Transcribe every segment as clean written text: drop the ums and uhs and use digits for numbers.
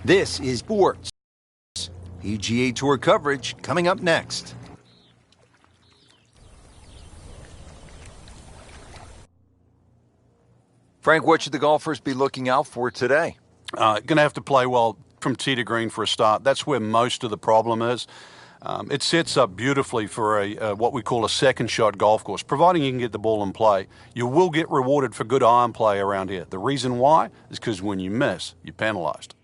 This is sports. PGA Tour coverage coming up next. Frank, what should the golfers be looking out for today? Going to have to play well from tee to green for a start. That's where most of the problem is. It sets up beautifully for a what we call a second shot golf course, providing you can get the ball in play. You will get rewarded for good iron play around here. The reason why is because when you miss, you're penalized.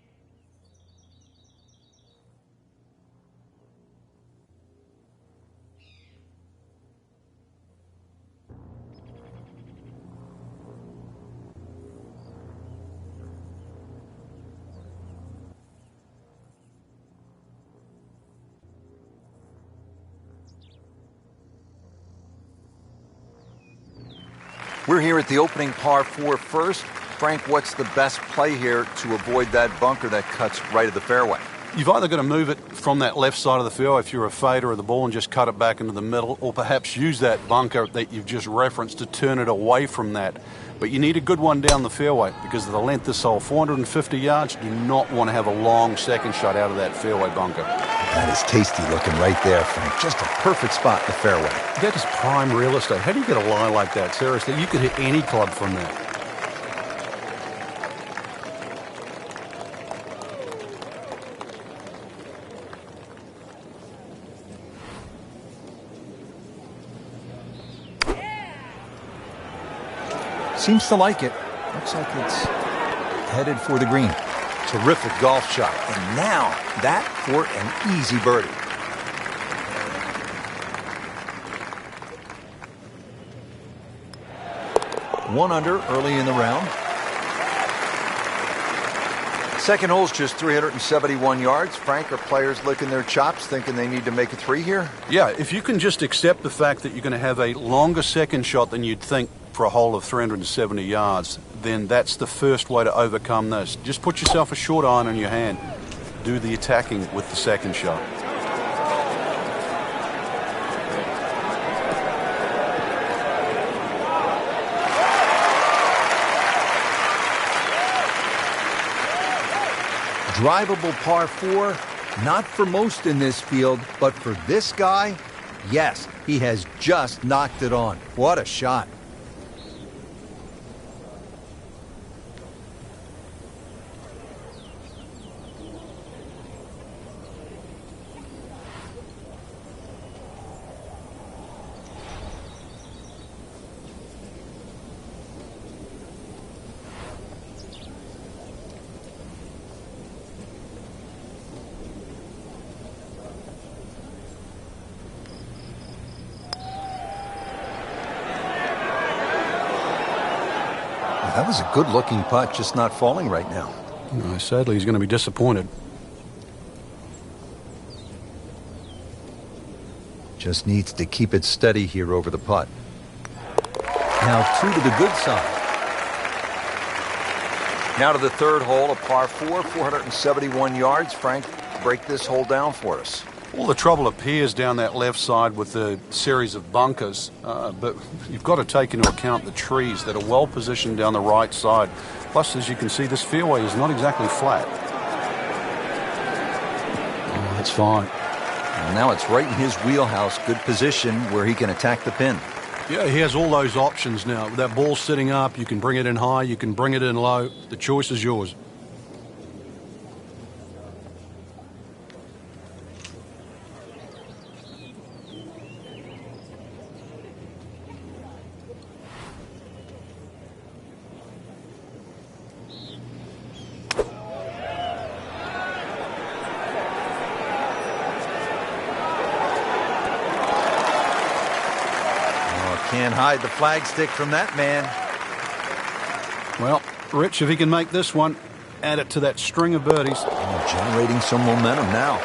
We're here at the opening par 4 first. Frank, what's the best play here to avoid that bunker that cuts right at the fairway? You've either got to move it from that left side of the fairway if you're a fader of the ball and just cut it back into the middle, or perhaps use that bunker that you've just referenced to turn it away from that. But you need a good one down the fairway because of the length of this hole. 450 yards, do not want to have a long second shot out of that fairway bunker. That is tasty looking right there, Frank. Just a perfect spot in the fairway. That is prime real estate. How do you get a lie like that? Seriously, you could hit any club from that. Seems to like it. Looks like it's headed for the green. Terrific golf shot. And now that for an easy birdie. One under early in the round. Second hole's just 371 yards. Frank, are players licking their chops thinking they need to make a 3 here? Yeah, if you can just accept the fact that you're going to have a longer second shot than you'd think for a hole of 370 yards, then that's the first way to overcome this. Just put yourself a short iron in your hand. Do the attacking with the second shot. Drivable par 4, not for most in this field, but for this guy, yes, he has just knocked it on. What a shot. That was a good-looking putt, just not falling right now. No, sadly, he's going to be disappointed. Just needs to keep it steady here over the putt. Now 2 to the good side. Now to the third hole, a par 4, 471 yards. Frank, break this hole down for us. All the trouble appears down that left side with the series of bunkers, but you've got to take into account the trees that are well positioned down the right side. Plus, as you can see, this fairway is not exactly flat. Oh, that's fine. Well, now it's right in his wheelhouse, good position where he can attack the pin. Yeah, he has all those options now. That ball sitting up, you can bring it in high, you can bring it in low. The choice is yours. Can't hide the flagstick from that man. Well, Rich, if he can make this one, add it to that string of birdies. Oh, generating some momentum now.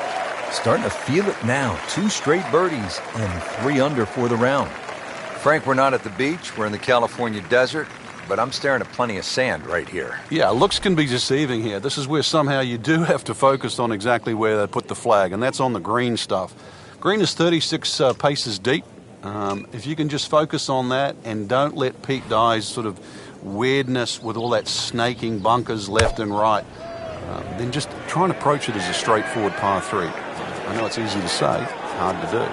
Starting to feel it now. 2 straight birdies and 3 under for the round. Frank, we're not at the beach. We're in the California desert, but I'm staring at plenty of sand right here. Yeah, looks can be deceiving here. This is where somehow you do have to focus on exactly where they put the flag, and that's on the green stuff. Green is 36 paces deep. If you can just focus on that and don't let Pete Dye's sort of weirdness with all that snaking bunkers left and right then just try and approach it as a straightforward par 3. I know it's easy to say, hard to do.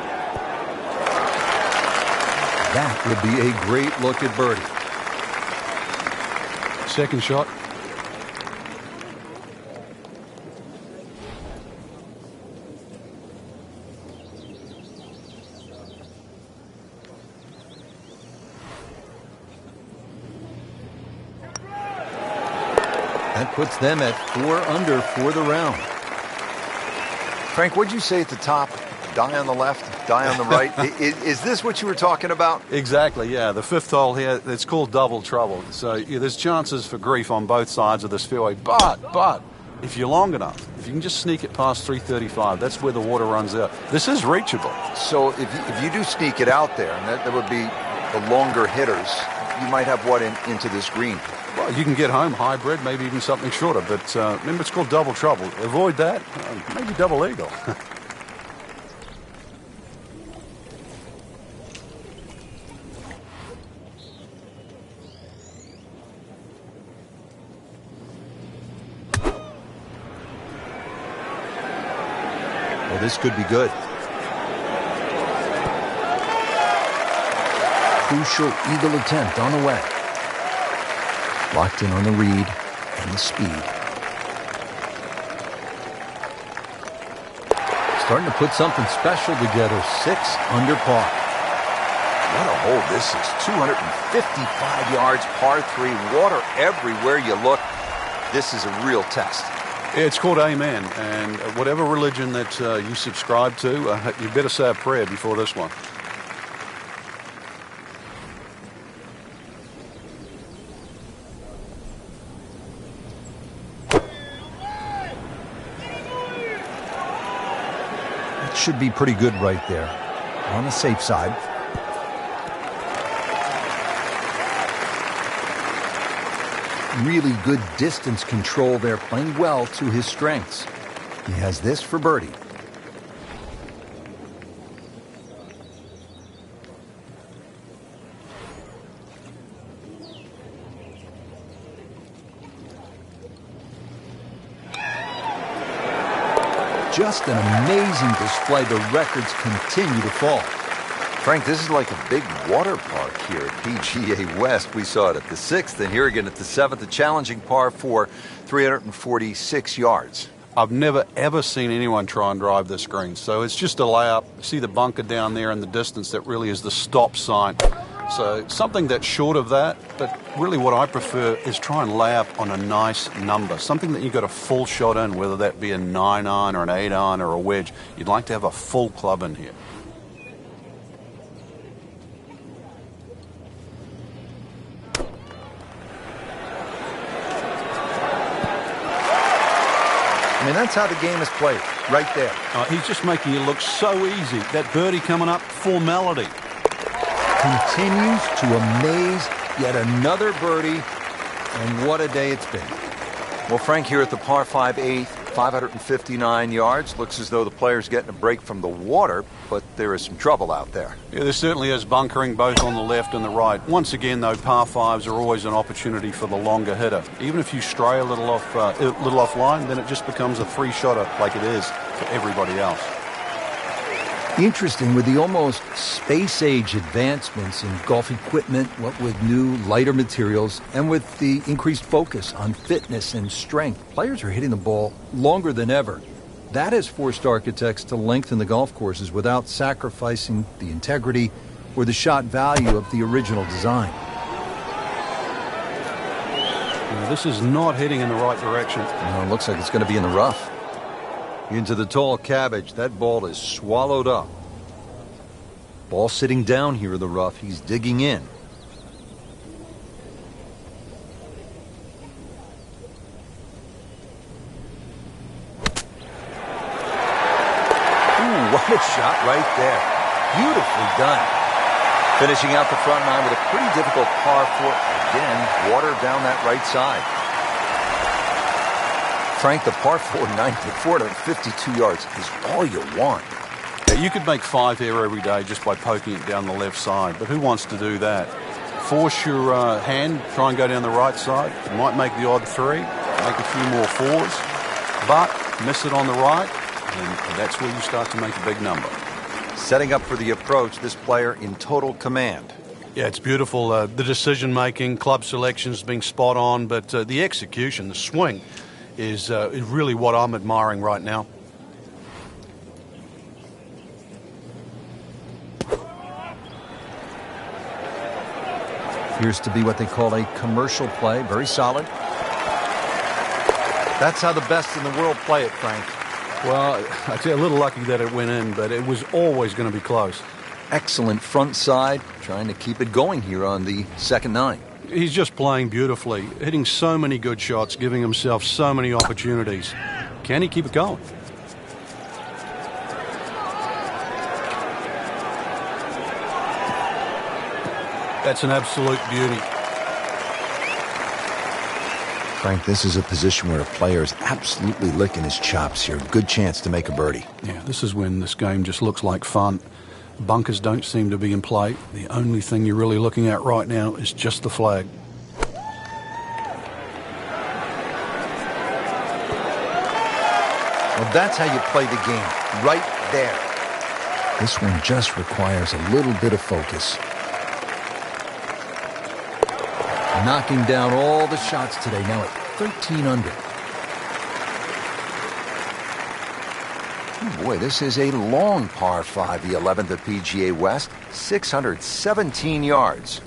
That would be a great look at birdie. Second shot. That puts them at 4 under for the round. Frank, what'd you say at the top? Die on the left, die on the right. Is this what you were talking about? Exactly, yeah. The fifth hole here, it's called double trouble. So yeah, there's chances for grief on both sides of this fairway. But, if you're long enough, if you can just sneak it past 335, that's where the water runs out. This is reachable. So if you do sneak it out there, and that would be the longer hitters, you might have what into this green? Well, you can get home hybrid, maybe even something shorter. But remember, it's called double trouble. Avoid that. Maybe double eagle. Well, this could be good. Crucial eagle attempt on the way. Locked in on the read and the speed. Starting to put something special together. 6 under par. What a hole this is. 255 yards, par 3. Water everywhere you look. This is a real test. It's called Amen. And whatever religion that you subscribe to, you better say a prayer before this one. Should be pretty good right there. On the safe side. Really good distance control there, playing well to his strengths. He has this for birdie. Just an amazing display. The records continue to fall. Frank, this is like a big water park here at PGA West. We saw it at the 6th, and here again at the 7th, a challenging par 4, 346 yards. I've never, ever seen anyone try and drive this green. So it's just a layup. See the bunker down there in the distance? That really is the stop sign. So something that's short of that, but really what I prefer is try and lay up on a nice number. Something that you got a full shot in, whether that be a 9-iron or an 8-iron or a wedge. You'd like to have a full club in here. I mean, that's how the game is played, right there. He's just making it look so easy. That birdie coming up, formality. Continues to amaze. Yet another birdie, and what a day it's been. Well, Frank, here at the par 5 8th, 559 yards. Looks as though the player's getting a break from the water, but there is some trouble out there. Yeah, there certainly is bunkering both on the left and the right. Once again, though, par 5s are always an opportunity for the longer hitter. Even if you stray a little offline, then it just becomes a free-shotter like it is for everybody else. Interesting, with the almost space-age advancements in golf equipment, what with new, lighter materials, and with the increased focus on fitness and strength, players are hitting the ball longer than ever. That has forced architects to lengthen the golf courses without sacrificing the integrity or the shot value of the original design. Now, this is not heading in the right direction. It looks like it's going to be in the rough. Into the tall cabbage. That ball is swallowed up. Ball sitting down here in the rough. He's digging in. Ooh, what a shot right there. Beautifully done. Finishing out the front nine with a pretty difficult par 4. Again, water down that right side. Frank, the par 4 9 to 452 yards is all you want. Yeah, you could make 5 here every day just by poking it down the left side, but who wants to do that? Force your hand, try and go down the right side. You might make the odd 3, make a few more 4s. but miss it on the right, and that's where you start to make a big number. Setting up for the approach, this player in total command. Yeah, it's beautiful. The decision-making, club selections being spot on, but the execution, the swing, is really what I'm admiring right now. Appears to be what they call a commercial play. Very solid. That's how the best in the world play it, Frank. Well, I'd say a little lucky that it went in, but it was always going to be close. Excellent front side, trying to keep it going here on the second 9. He's just playing beautifully, hitting so many good shots, giving himself so many opportunities. Can he keep it going? That's an absolute beauty. Frank, this is a position where a player is absolutely licking his chops here. Good chance to make a birdie. Yeah, this is when this game just looks like fun. Bunkers don't seem to be in play. The only thing you're really looking at right now is just the flag. Well, that's how you play the game, right there. This one just requires a little bit of focus. Knocking down all the shots today, now at 13 under. Oh boy, this is a long par 5, the 11th at PGA West, 617 yards.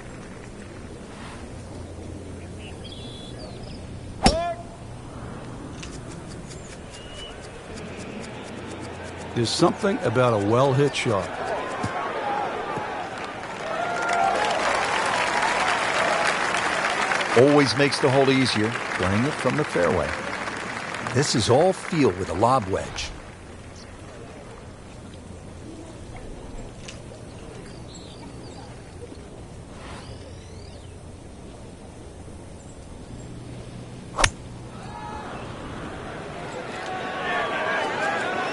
There's something about a well-hit shot. Always makes the hole easier, playing it from the fairway. This is all feel with a lob wedge.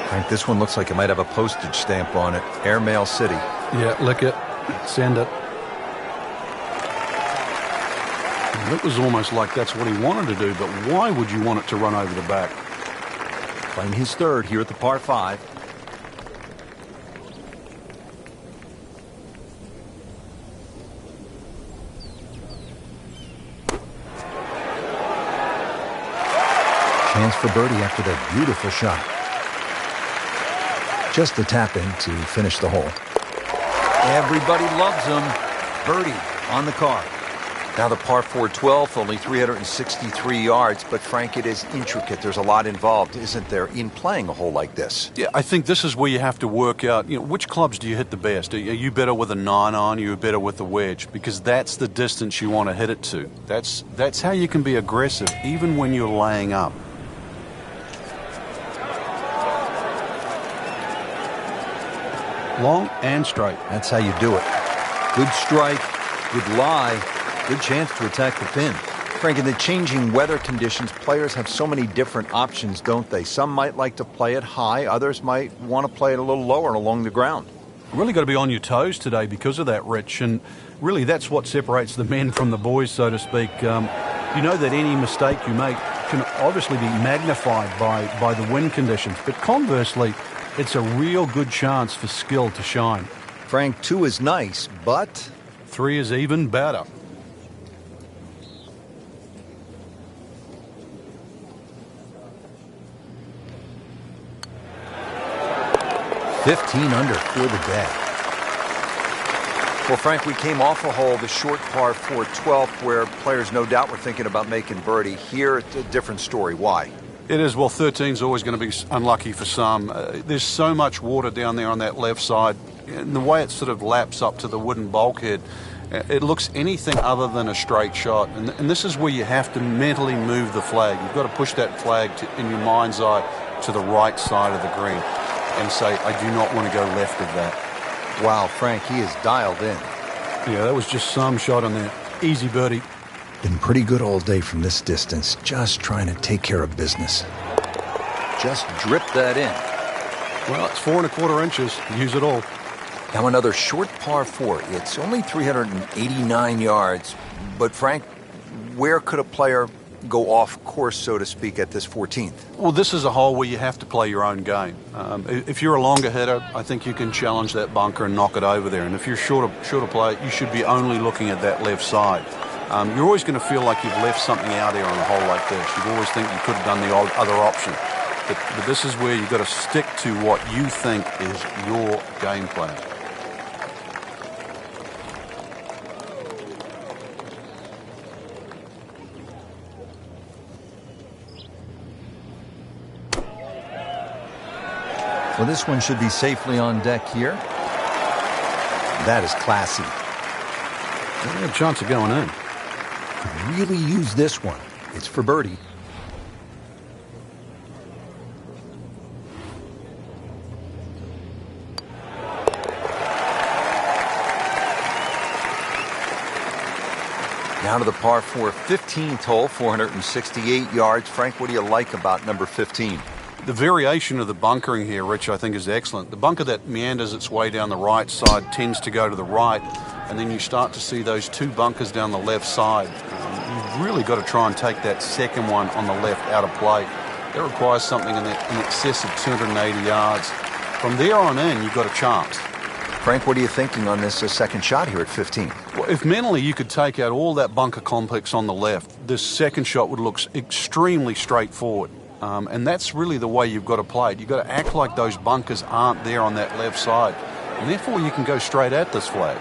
Frank, this one looks like it might have a postage stamp on it. Airmail City. Yeah, lick it. Send it. It was almost like that's what he wanted to do, but why would you want it to run over the back? Playing his third here at the par 5. Chance for birdie after that beautiful shot. Just the tap in to finish the hole. Everybody loves him. Birdie on the card. Now the par 4 12th, only 363 yards, but Frank, it is intricate. There's a lot involved, isn't there, in playing a hole like this? Yeah, I think this is where you have to work out, which clubs do you hit the best? Are you better with a 9 on, are you better with the wedge? Because that's the distance you want to hit it to. That's how you can be aggressive, even when you're laying up. Long and straight. That's how you do it. Good strike, good lie. Good chance to attack the pin. Frank, in the changing weather conditions, players have so many different options, don't they? Some might like to play it high. Others might want to play it a little lower and along the ground. Really got to be on your toes today because of that, Rich. And really, that's what separates the men from the boys, so to speak. You know that any mistake you make can obviously be magnified by the wind conditions. But conversely, it's a real good chance for skill to shine. Frank, 2 is nice, but 3 is even better. 15 under for the day. Well, Frank, we came off a hole, the short par 4 12th, where players no doubt were thinking about making birdie. Here, it's a different story. Why? It is. Well, 13 is always going to be unlucky for some. There's so much water down there on that left side. And the way it sort of laps up to the wooden bulkhead, it looks anything other than a straight shot. And this is where you have to mentally move the flag. You've got to push that flag in your mind's eye to the right side of the green and say, I do not want to go left of that. Wow, Frank, he is dialed in. Yeah, that was just some shot on there. Easy birdie. Been pretty good all day from this distance, just trying to take care of business. Just drip that in. Well, it's 4 1/4 inches. Use it all. Now another short par 4. It's only 389 yards. But Frank, where could a player go off course, so to speak, at this 14th? Well, this is a hole where you have to play your own game. If you're a longer hitter, I think you can challenge that bunker and knock it over there. And if you're shorter player, you should be only looking at that left side. You're always going to feel like you've left something out there on a hole like this. You'd always think you could have done the other option. But this is where you've got to stick to what you think is your game plan. Well, this one should be safely on deck here. That is classy. They have a chance of going in. Could really use this one. It's for birdie. Now to the par 4 15th hole, 468 yards. Frank, what do you like about number 15? The variation of the bunkering here, Rich, I think is excellent. The bunker that meanders its way down the right side tends to go to the right, and then you start to see those two bunkers down the left side. You've really got to try and take that second one on the left out of play. That requires something in excess of 280 yards. From there on in, you've got a chance. Frank, what are you thinking on this second shot here at 15? Well, if mentally you could take out all that bunker complex on the left, this second shot would look extremely straightforward. And that's really the way you've got to play it. You've got to act like those bunkers aren't there on that left side. And therefore, you can go straight at this flag.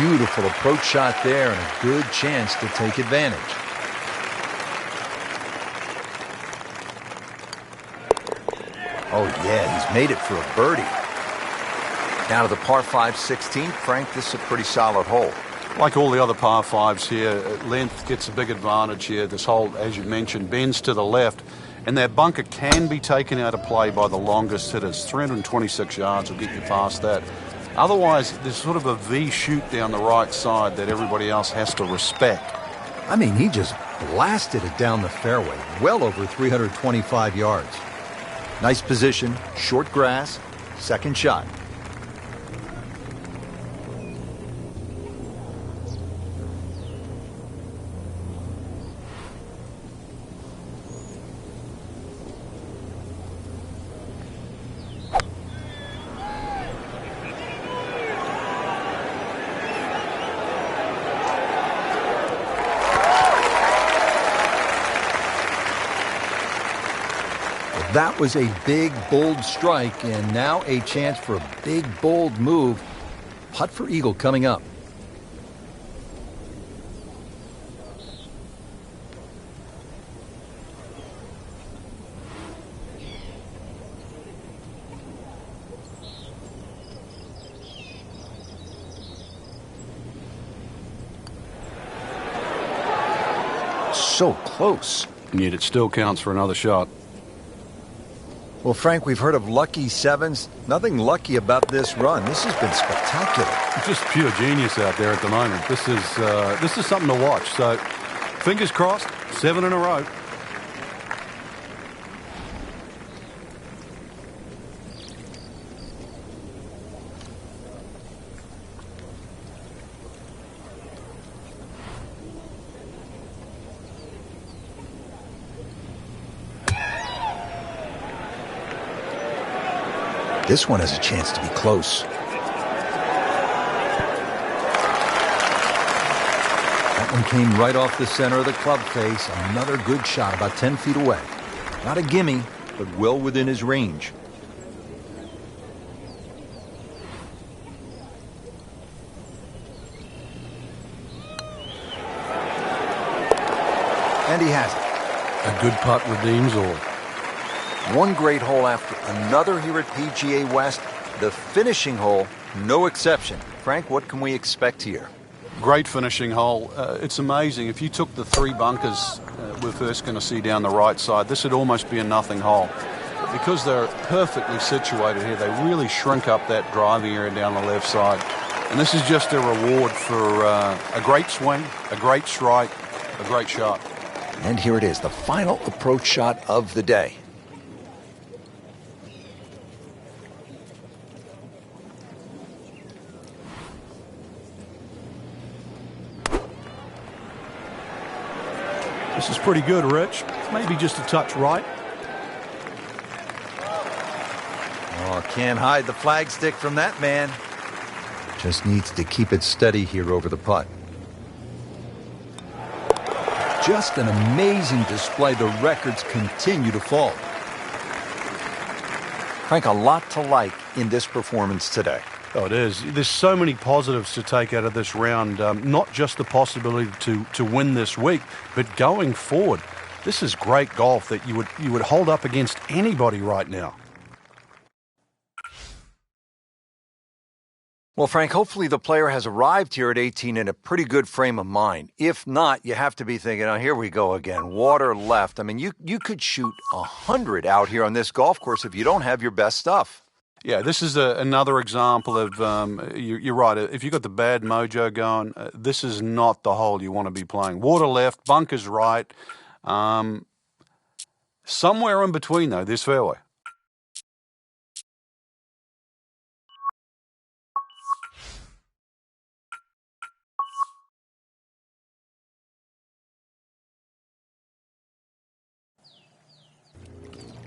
Beautiful approach shot there and a good chance to take advantage. Oh, yeah, he's made it for a birdie. Now to the par 5 16th. Frank, this is a pretty solid hole. Like all the other par 5s here, length gets a big advantage here. This hole, as you mentioned, bends to the left, and that bunker can be taken out of play by the longest hitters. 326 yards will get you past that. Otherwise, there's sort of a V shoot down the right side that everybody else has to respect. I mean, he just blasted it down the fairway, well over 325 yards. Nice position, short grass, second shot. That was a big, bold strike, and now a chance for a big, bold move. Putt for eagle coming up. So close. And yet it still counts for another shot. Well, Frank, we've heard of lucky sevens. Nothing lucky about this run. This has been spectacular. Just pure genius out there at the moment. This is something to watch. So, fingers crossed, 7 in a row. This one has a chance to be close. That one came right off the center of the club face. Another good shot about 10 feet away. Not a gimme, but well within his range. And he has it. A good putt redeems all. One great hole after another here at PGA West. The finishing hole, no exception. Frank, what can we expect here? Great finishing hole. It's amazing. If you took the 3 bunkers we're first going to see down the right side, this would almost be a nothing hole. But because they're perfectly situated here, they really shrink up that driving area down the left side. And this is just a reward for a great swing, a great strike, a great shot. And here it is, the final approach shot of the day. This is pretty good, Rich. Maybe just a touch right. Oh, can't hide the flagstick from that man. Just needs to keep it steady here over the putt. Just an amazing display. The records continue to fall. Frank, a lot to like in this performance today. Oh, it is. There's so many positives to take out of this round. Not just the possibility to win this week, but going forward. This is great golf that you would hold up against anybody right now. Well, Frank, hopefully the player has arrived here at 18 in a pretty good frame of mind. If not, you have to be thinking, oh, here we go again, water left. I mean, you could shoot 100 out here on this golf course if you don't have your best stuff. Yeah, this is another example of, you're right, if you've got the bad mojo going, this is not the hole you want to be playing. Water left, bunkers right. Somewhere in between, though, this fairway.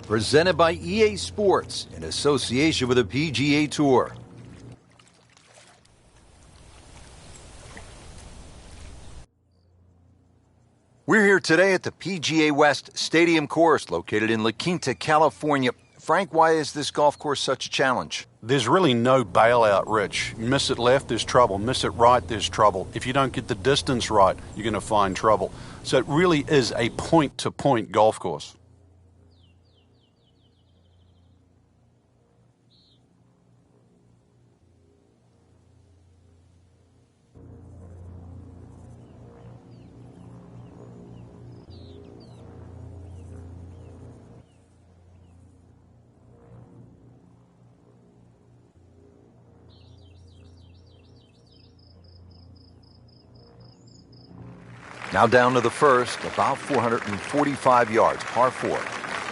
Presented by EA Sports in association with the PGA Tour. We're here today at the PGA West Stadium course located in La Quinta, California. Frank, why is this golf course such a challenge? There's really no bailout, Rich. Miss it left, there's trouble. Miss it right, there's trouble. If you don't get the distance right, you're going to find trouble. So it really is a point-to-point golf course. Now down to the first, about 445 yards, par 4.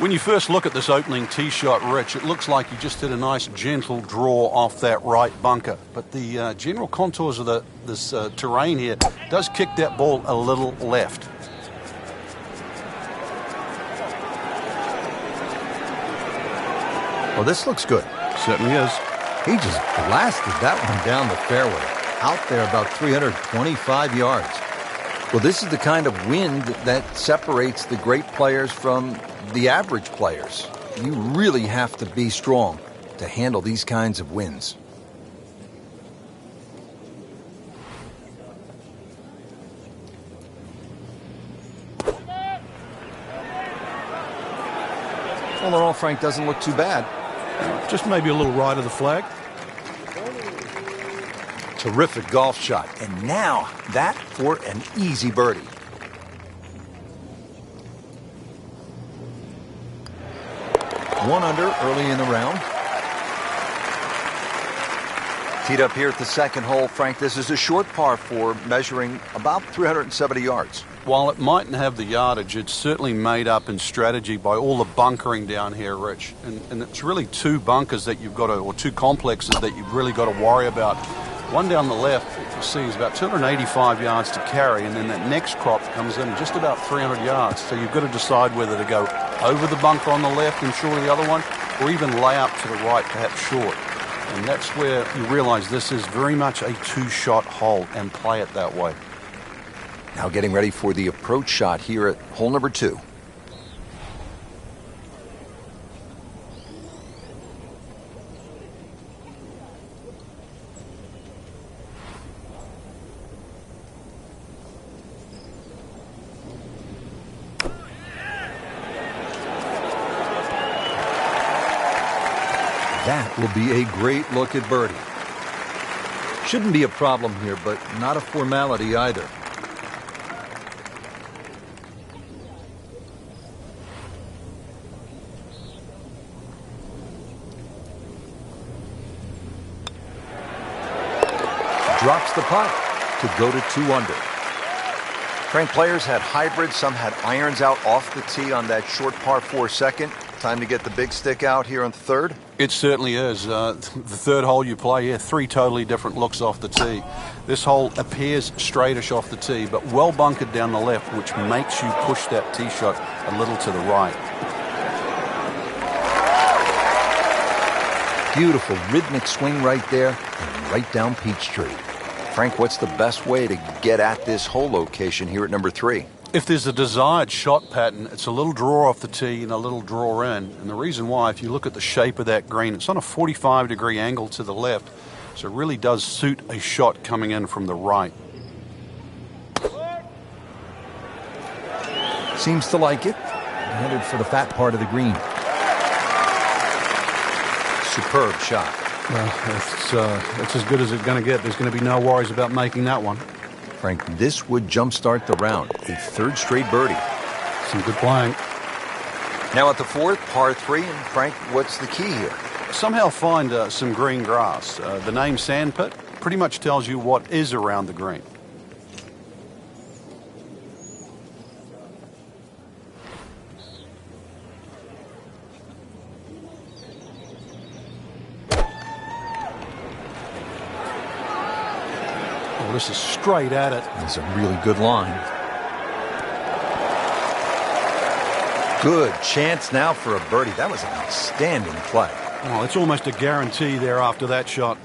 When you first look at this opening tee shot, Rich, it looks like you just did a nice gentle draw off that right bunker. But the general contours of this terrain here does kick that ball a little left. Well, this looks good. Certainly is. He just blasted that one down the fairway, out there about 325 yards. Well, this is the kind of wind that separates the great players from the average players. You really have to be strong to handle these kinds of winds. All in all, Frank, doesn't look too bad. Just maybe a little right of the flag. Terrific golf shot. And now that for an easy birdie. One under early in the round. Teed up here at the second hole, Frank, this is a short par 4 measuring about 370 yards. While it mightn't have the yardage, it's certainly made up in strategy by all the bunkering down here, Rich. And it's really two bunkers that you've got to, or two complexes that you've really got to worry about. One down the left, you see, is about 285 yards to carry, and then that next crop comes in just about 300 yards. So you've got to decide whether to go over the bunker on the left and short of the other one, or even lay up to the right, perhaps short. And that's where you realize this is very much a two-shot hole, and play it that way. Now getting ready for the approach shot here at hole number 2. That will be a great look at birdie. Shouldn't be a problem here, but not a formality either. Drops the putt to go to 2 under. Frank, players had hybrids. Some had irons out off the tee on that short par 4 second. Time to get the big stick out here on the third? It certainly is. The third hole you play, yeah, 3 totally different looks off the tee. This hole appears straightish off the tee, but well bunkered down the left, which makes you push that tee shot a little to the right. Beautiful rhythmic swing right there and right down Peachtree. Frank, what's the best way to get at this hole location here at number 3? If there's a desired shot pattern, it's a little draw off the tee and a little draw in. And the reason why, if you look at the shape of that green, it's on a 45-degree angle to the left, so it really does suit a shot coming in from the right. Seems to like it. Headed for the fat part of the green. Superb shot. Well, it's as good as it's going to get. There's going to be no worries about making that one. Frank, this would jumpstart the round. A third straight birdie. Some good playing. Now at the fourth, par 3. And Frank, what's the key here? Somehow find some green grass. The name Sandpit pretty much tells you what is around the green. Oh, this is straight at it. It's a really good line. Good chance now for a birdie. That was an outstanding play. Oh, it's almost a guarantee there after that shot.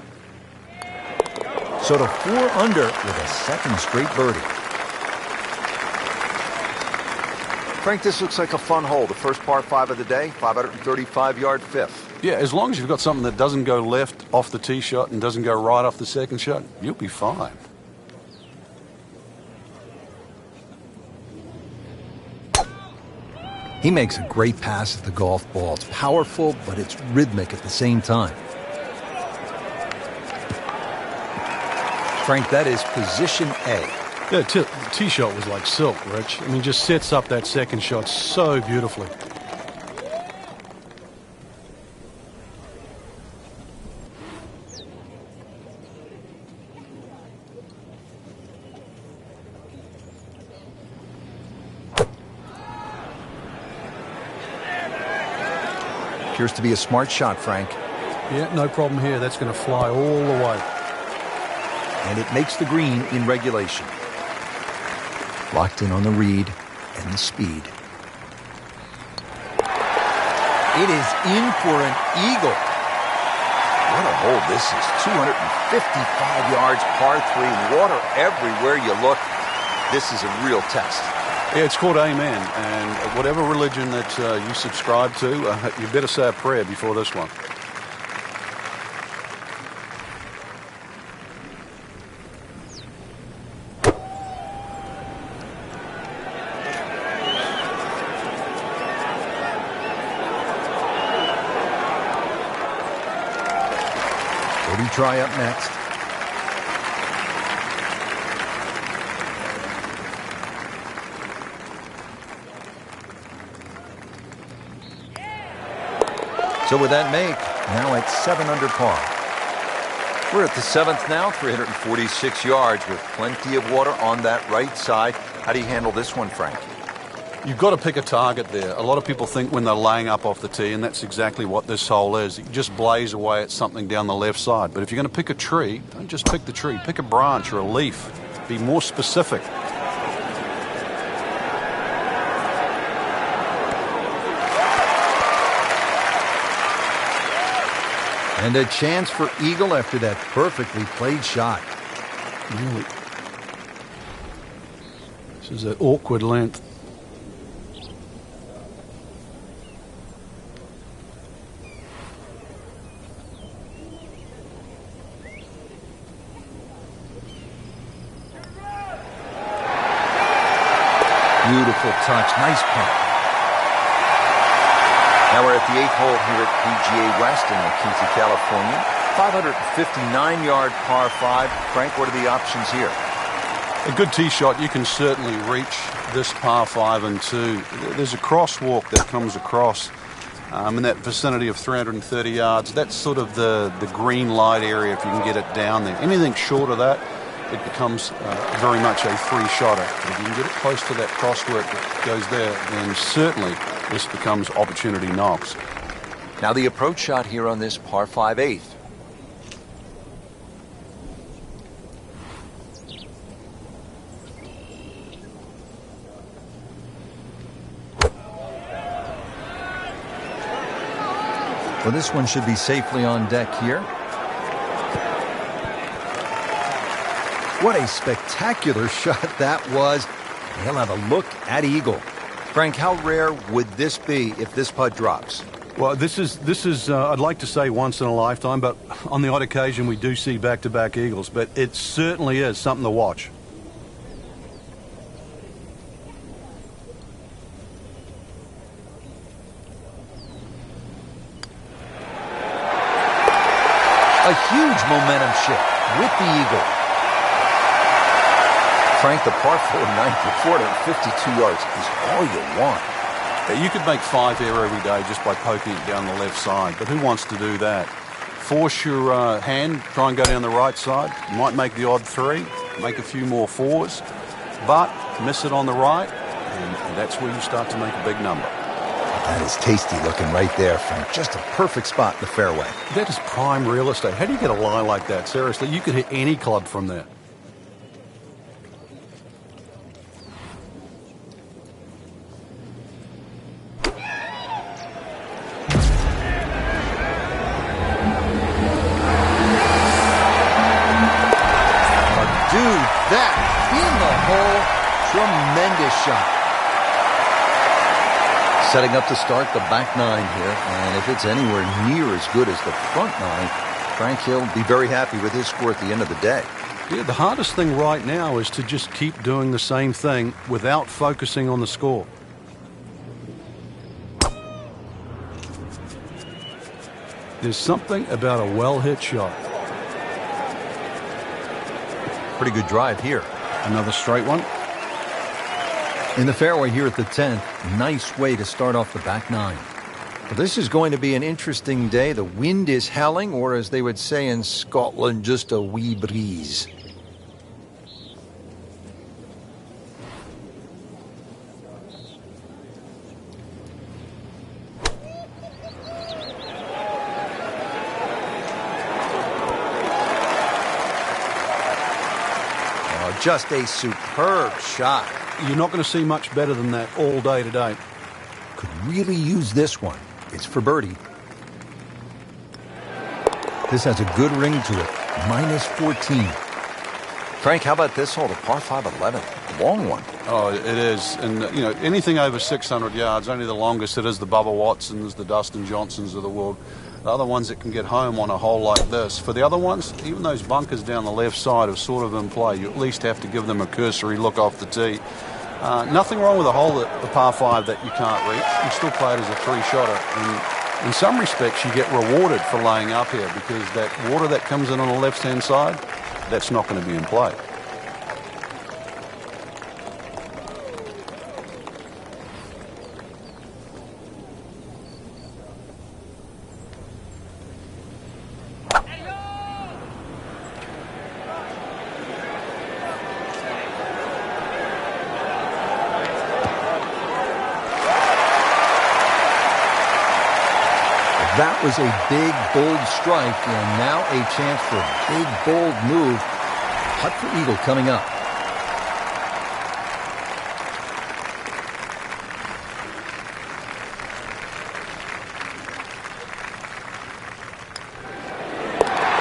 So to 4 under with a second straight birdie. Frank, this looks like a fun hole. The first par 5 of the day, 535-yard fifth. Yeah, as long as you've got something that doesn't go left off the tee shot and doesn't go right off the second shot, you'll be fine. He makes a great pass at the golf ball. It's powerful, but it's rhythmic at the same time. Frank, that is position A. The tee shot was like silk, Rich. I mean, just sets up that second shot so beautifully. Appears to be a smart shot, Frank. Yeah, no problem here. That's going to fly all the way. And it makes the green in regulation. Locked in on the read and the speed. It is in for an eagle. What a hole this is. 255 yards, par 3, water everywhere you look. This is a real test. Yeah, it's called Amen, and whatever religion that you subscribe to, you better say a prayer before this one. Birdie try up next. So with that make, now at 7 under par. We're at the 7th now, 346 yards with plenty of water on that right side. How do you handle this one, Frank? You've got to pick a target there. A lot of people think when they're laying up off the tee, and that's exactly what this hole is. You just blaze away at something down the left side. But if you're going to pick a tree, don't just pick the tree. Pick a branch or a leaf. Be more specific. And a chance for eagle after that perfectly played shot. Really. This is an awkward length. Beautiful touch. Nice putt. Now we're at the 8th hole here at PGA West in La Quinta, California. 559-yard par 5. Frank, what are the options here? A good tee shot, you can certainly reach this par 5 and 2. There's a crosswalk that comes across in that vicinity of 330 yards. That's sort of the green light area if you can get it down there. Anything short of that, it becomes very much a free shotter. If you can get it close to that crosswalk that goes there, then certainly This becomes opportunity knocks. Now the approach shot here on this par 5 eighth. Well, this one should be safely on deck here. What a spectacular shot that was. He'll have a look at eagle. Frank, how rare would this be if this putt drops? Well, this is I'd like to say once in a lifetime, but on the odd occasion we do see back-to-back eagles. But it certainly is something to watch. A huge momentum shift with the eagle. Frank, the par 4 ninth at 452 yards is all you want. You could make 5 here every day just by poking it down the left side, but who wants to do that? Force your hand, try and go down the right side. You might make the odd 3, make a few more 4s, but miss it on the right, and that's where you start to make a big number. That is tasty looking right there, Frank. Just a perfect spot in the fairway. That is prime real estate. How do you get a lie like that? Seriously, you could hit any club from there. Dude, that in the hole. Tremendous shot. Setting up to start the back 9 here, and if it's anywhere near as good as the front 9, Frank Hill be very happy with his score at the end of the day. Yeah, the hardest thing right now is to just keep doing the same thing without focusing on the score. There's something about a well-hit shot. Pretty good drive here. Another straight one. In the fairway here at the 10th, nice way to start off the back 9. Well, this is going to be an interesting day. The wind is howling, or as they would say in Scotland, just a wee breeze. Oh, just a superb shot. You're not going to see much better than that all day today. Could really use this one. It's for birdie. This has a good ring to it. Minus 14. Frank, how about this hole? The par 5 11. Long one. Oh, it is. And, you know, anything over 600 yards, only the longest it is the Bubba Watsons, the Dustin Johnsons of the world. The other ones that can get home on a hole like this. For the other ones, even those bunkers down the left side are sort of in play. You at least have to give them a cursory look off the tee. Nothing wrong with a hole, the par 5 that you can't reach. You still play it as a 3-shotter. And in some respects, you get rewarded for laying up here because that water that comes in on the left-hand side, that's not going to be in play. That was a big, bold strike, and now a chance for a big, bold move. Putt for eagle coming up.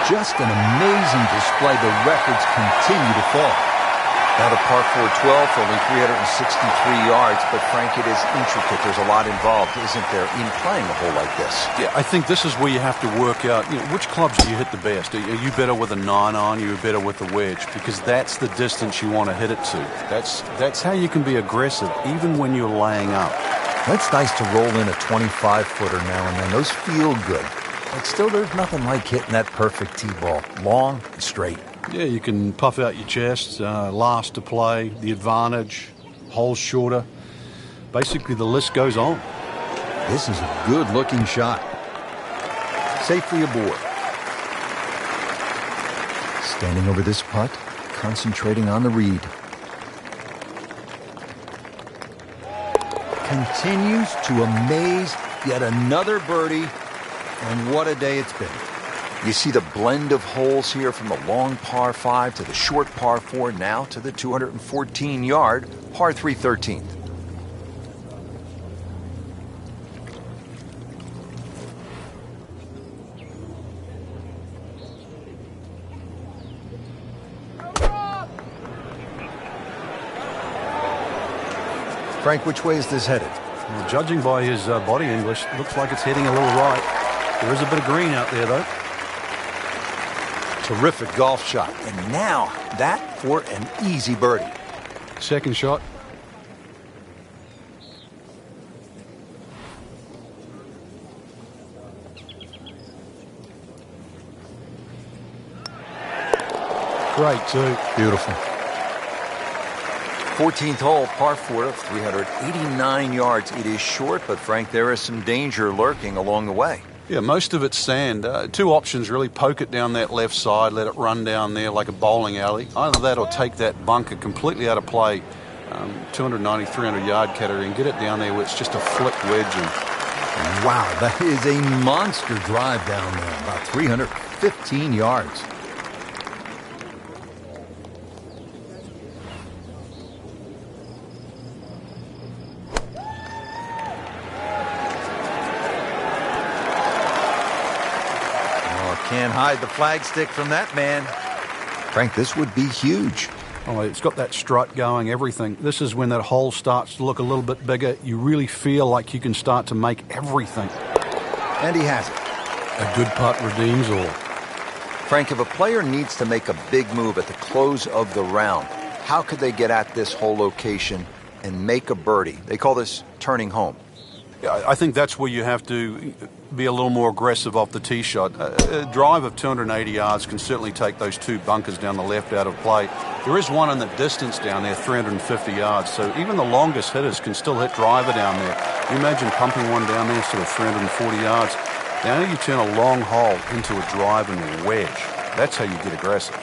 Just an amazing display. The records continue to fall. Now the par 4 12 for only 363 yards, but Frank, it is intricate. There's a lot involved, isn't there, in playing a hole like this? Yeah, I think this is where you have to work out, you know, which clubs do you hit the best? Are you better with a 9 on? Are you better with a wedge? Because that's the distance you want to hit it to. That's how you can be aggressive, even when you're laying up. It's nice to roll in a 25-footer now and then. Those feel good. But still, there's nothing like hitting that perfect tee ball. Long and straight. Yeah, you can puff out your chest, last to play, the advantage, holes shorter. Basically, the list goes on. This is a good-looking shot. Safely aboard. Standing over this putt, concentrating on the read. continues to amaze. Yet another birdie, and what a day it's been. You see the blend of holes here from the long par 5 to the short par 4, now to the 214-yard par 3 13th. Frank, which way is this headed? Well, judging by his body English, looks like it's heading a little right. There is a bit of green out there, though. Terrific golf shot. And now that for an easy birdie. Second shot. Great, too. Beautiful. 14th hole, par 4 of 389 yards. It is short, but Frank, there is some danger lurking along the way. Yeah, most of it's sand. Two options, really. Poke it down that left side, let it run down there like a bowling alley. Either that or take that bunker completely out of play, 290, 300-yard category, and get it down there where it's just a flick wedge. And wow, that is a monster drive down there, about 315 yards. Can't hide the flagstick from that man. Frank, this would be huge. Oh, it's got that strut going, everything. This is when that hole starts to look a little bit bigger. You really feel like you can start to make everything. And he has it. A good putt redeems all. Frank, if a player needs to make a big move at the close of the round, how could they get at this hole location and make a birdie? They call this turning home. Yeah, I think that's where you have to be a little more aggressive off the tee shot. A drive of 280 yards can certainly take those two bunkers down the left out of play. There is one in the distance down there, 350 yards, so even the longest hitters can still hit driver down there. You imagine pumping one down there sort of 340 yards. Now you turn a long hole into a drive and wedge. That's how you get aggressive.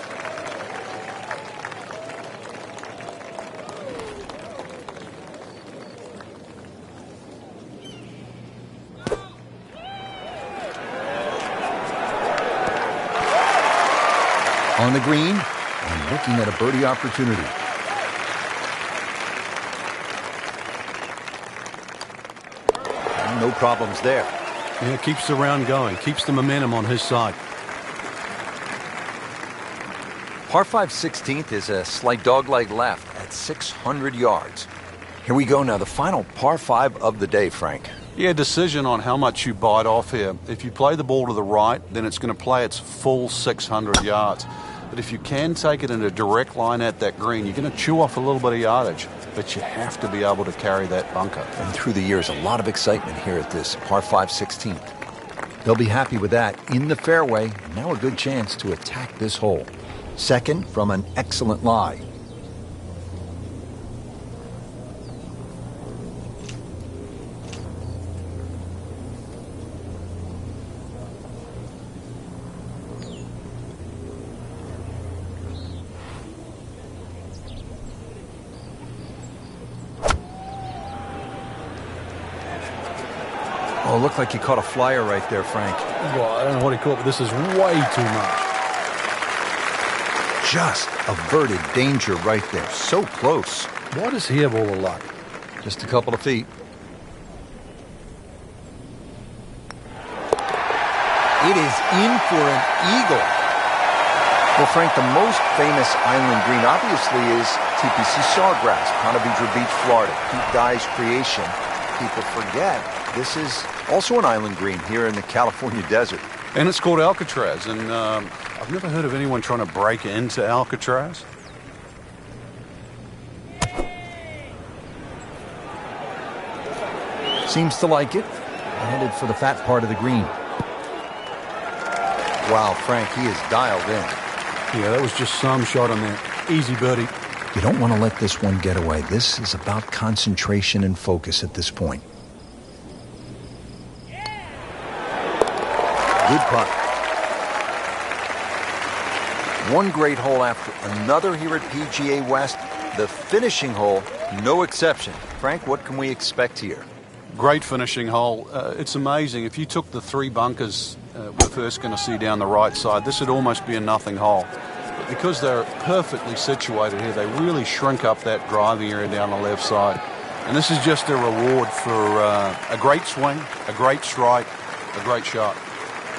On the green, and looking at a birdie opportunity. No problems there. Yeah, keeps the round going, keeps the momentum on his side. Par 5 16th is a slight dogleg left at 600 yards. Here we go now, the final par 5 of the day, Frank. Yeah, decision on how much you bite off here. If you play the ball to the right, then it's going to play its full 600 yards. But if you can take it in a direct line at that green, you're going to chew off a little bit of yardage. But you have to be able to carry that bunker. And through the years, a lot of excitement here at this par 5 16th. They'll be happy with that in the fairway. Now a good chance to attack this hole. Second from an excellent lie. Oh, it looked like he caught a flyer right there, Frank. Well, I don't know what he caught, but this is way too much. Just averted danger right there. So close. Why does he have all the luck? Just a couple of feet. It is in for an eagle. Well, Frank, the most famous island green obviously is TPC Sawgrass, Ponte Vedra Beach, Florida. Pete Dye's creation. People forget this is also an island green here in the California desert. And it's called Alcatraz, and I've never heard of anyone trying to break into Alcatraz. Seems to like it. Headed for the fat part of the green. Wow, Frank, he is dialed in. Yeah, that was just some shot on there. Easy birdie. You don't want to let this one get away. This is about concentration and focus at this point. Good putt. One great hole after another here at PGA West. The finishing hole, no exception. Frank, what can we expect here? Great finishing hole. It's amazing. If you took the 3 bunkers we're first going to see down the right side, this would almost be a nothing hole. But because they're perfectly situated here, they really shrink up that driving area down the left side. And this is just a reward for a great swing, a great strike, a great shot.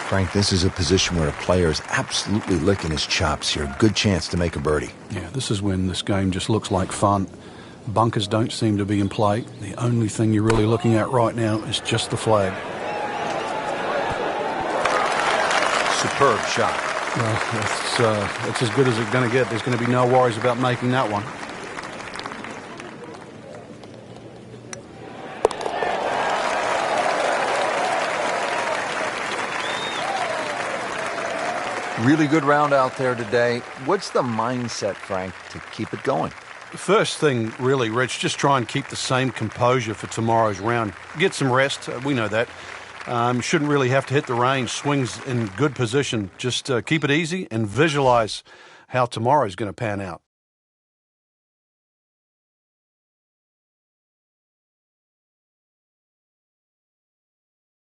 Frank, this is a position where a player is absolutely licking his chops here. Good chance to make a birdie. Yeah, this is when this game just looks like fun. Bunkers don't seem to be in play. The only thing you're really looking at right now is just the flag. Superb shot. Well, that's as good as it's going to get. There's going to be no worries about making that one. Really good round out there today. What's the mindset, Frank, to keep it going? First thing, really, Rich, just try and keep the same composure for tomorrow's round. Get some rest. We know that. Shouldn't really have to hit the range. Swings in good position. Just keep it easy and visualize how tomorrow's going to pan out.